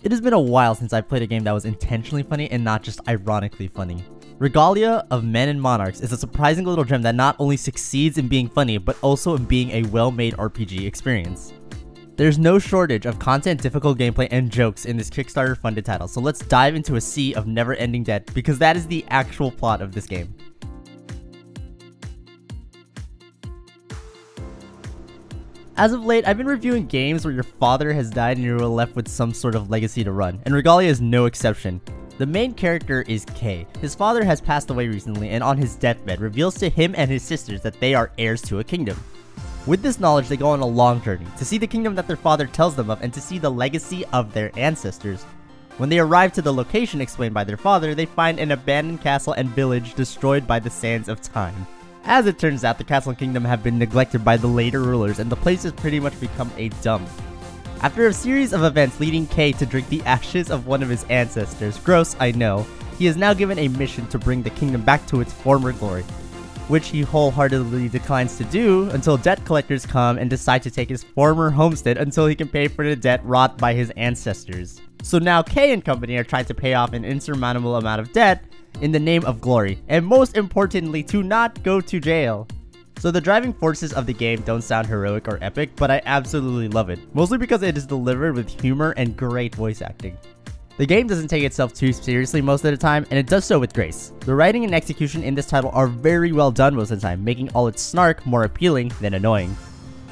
It has been a while since I played a game that was intentionally funny and not just ironically funny. Regalia of Men and Monarchs is a surprising little gem that not only succeeds in being funny, but also in being a well-made RPG experience. There's no shortage of content, difficult gameplay, and jokes in this Kickstarter funded title, so let's dive into a sea of never-ending debt because that is the actual plot of this game. As of late, I've been reviewing games where your father has died and you're left with some sort of legacy to run, and Regalia is no exception. The main character is Kay. His father has passed away recently and on his deathbed reveals to him and his sisters that they are heirs to a kingdom. With this knowledge, they go on a long journey to see the kingdom that their father tells them of and to see the legacy of their ancestors. When they arrive to the location explained by their father, they find an abandoned castle and village destroyed by the sands of time. As it turns out, the castle and kingdom have been neglected by the later rulers and the place has pretty much become a dump. After a series of events leading Kay to drink the ashes of one of his ancestors, gross I know, he is now given a mission to bring the kingdom back to its former glory, which he wholeheartedly declines to do until debt collectors come and decide to take his former homestead until he can pay for the debt wrought by his ancestors. So now Kay and company are trying to pay off an insurmountable amount of debt in the name of glory, and most importantly, to not go to jail. So the driving forces of the game don't sound heroic or epic, but I absolutely love it, mostly because it is delivered with humor and great voice acting. The game doesn't take itself too seriously most of the time, and it does so with grace. The writing and execution in this title are very well done most of the time, making all its snark more appealing than annoying.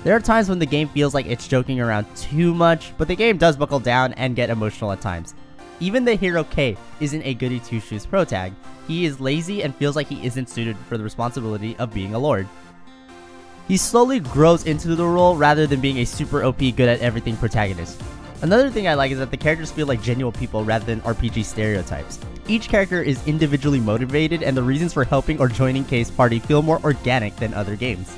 There are times when the game feels like it's joking around too much, but the game does buckle down and get emotional at times. Even the hero Kay isn't a goody two-shoes protag. He is lazy and feels like he isn't suited for the responsibility of being a lord. He slowly grows into the role rather than being a super OP good at everything protagonist. Another thing I like is that the characters feel like genuine people rather than RPG stereotypes. Each character is individually motivated and the reasons for helping or joining Kay's party feel more organic than other games.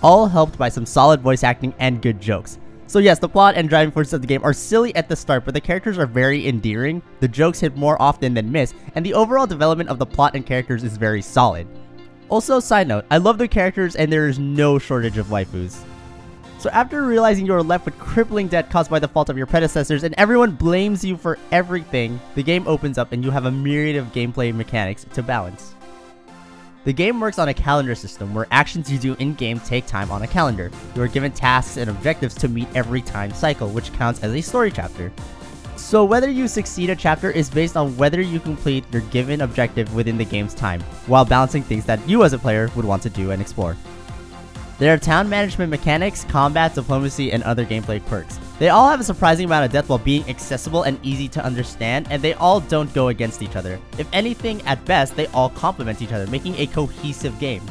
All helped by some solid voice acting and good jokes. So yes, the plot and driving forces of the game are silly at the start, but the characters are very endearing, the jokes hit more often than miss, and the overall development of the plot and characters is very solid. Also, side note, I love the characters and there is no shortage of waifus. So after realizing you are left with crippling debt caused by the fault of your predecessors and everyone blames you for everything, the game opens up and you have a myriad of gameplay mechanics to balance. The game works on a calendar system where actions you do in-game take time on a calendar. You are given tasks and objectives to meet every time cycle, which counts as a story chapter. So whether you succeed a chapter is based on whether you complete your given objective within the game's time, while balancing things that you as a player would want to do and explore. There are town management mechanics, combat, diplomacy, and other gameplay quirks. They all have a surprising amount of depth while being accessible and easy to understand, and they all don't go against each other. If anything, at best, they all complement each other, making a cohesive game.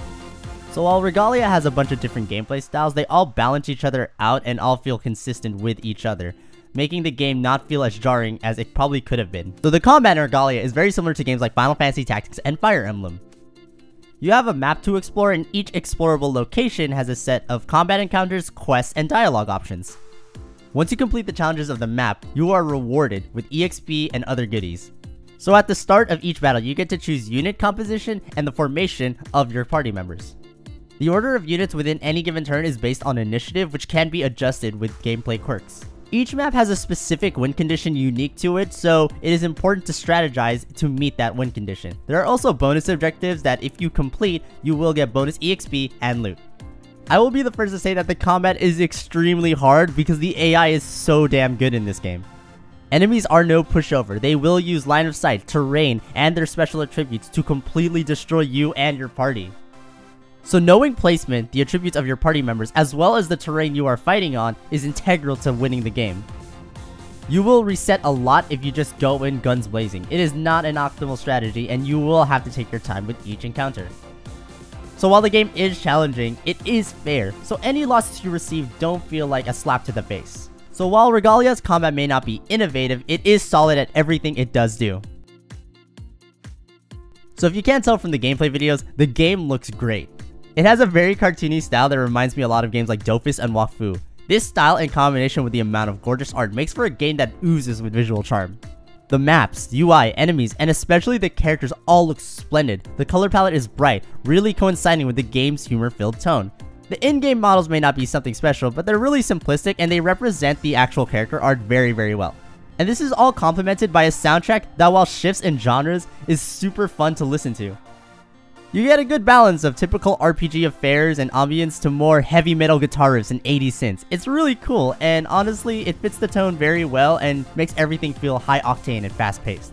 So while Regalia has a bunch of different gameplay styles, they all balance each other out and all feel consistent with each other, making the game not feel as jarring as it probably could have been. So the combat in Regalia is very similar to games like Final Fantasy Tactics and Fire Emblem. You have a map to explore, and each explorable location has a set of combat encounters, quests, and dialogue options. Once you complete the challenges of the map, you are rewarded with EXP and other goodies. So at the start of each battle, you get to choose unit composition and the formation of your party members. The order of units within any given turn is based on initiative, which can be adjusted with gameplay quirks. Each map has a specific win condition unique to it, so it is important to strategize to meet that win condition. There are also bonus objectives that if you complete, you will get bonus EXP and loot. I will be the first to say that the combat is extremely hard because the AI is so damn good in this game. Enemies are no pushover. They will use line of sight, terrain, and their special attributes to completely destroy you and your party. So knowing placement, the attributes of your party members, as well as the terrain you are fighting on, is integral to winning the game. You will reset a lot if you just go in guns blazing. It is not an optimal strategy, and you will have to take your time with each encounter. So while the game is challenging, it is fair, so any losses you receive don't feel like a slap to the face. So while Regalia's combat may not be innovative, it is solid at everything it does do. So if you can't tell from the gameplay videos, the game looks great. It has a very cartoony style that reminds me a lot of games like Dofus and Wafu. This style in combination with the amount of gorgeous art makes for a game that oozes with visual charm. The maps, UI, enemies, and especially the characters all look splendid. The color palette is bright, really coinciding with the game's humor-filled tone. The in-game models may not be something special, but they're really simplistic and they represent the actual character art very, very well. And this is all complemented by a soundtrack that, while shifts in genres, is super fun to listen to. You get a good balance of typical RPG affairs and ambience to more heavy metal guitar riffs and 80s synths. It's really cool, and honestly, it fits the tone very well and makes everything feel high octane and fast paced.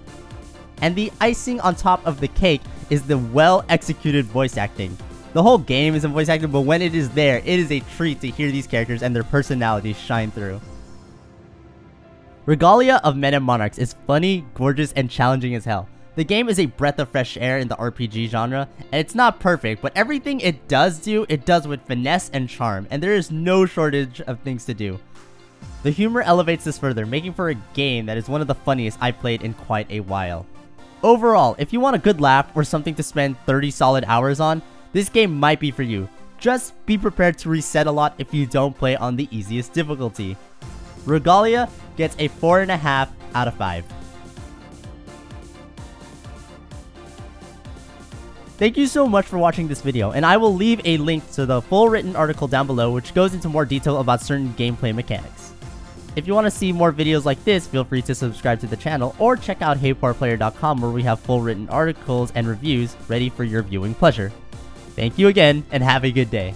And the icing on top of the cake is the well executed voice acting. The whole game isn't voice acted, but when it is there, it is a treat to hear these characters and their personalities shine through. Regalia of Men and Monarchs is funny, gorgeous, and challenging as hell. The game is a breath of fresh air in the RPG genre, and it's not perfect, but everything it does do, it does with finesse and charm, and there is no shortage of things to do. The humor elevates this further, making for a game that is one of the funniest I've played in quite a while. Overall, if you want a good laugh or something to spend 30 solid hours on, this game might be for you. Just be prepared to reset a lot if you don't play on the easiest difficulty. Regalia gets a 4.5 out of 5. Thank you so much for watching this video, and I will leave a link to the full written article down below which goes into more detail about certain gameplay mechanics. If you want to see more videos like this, feel free to subscribe to the channel or check out HeyPowerPlayer.com where we have full written articles and reviews ready for your viewing pleasure. Thank you again, and have a good day.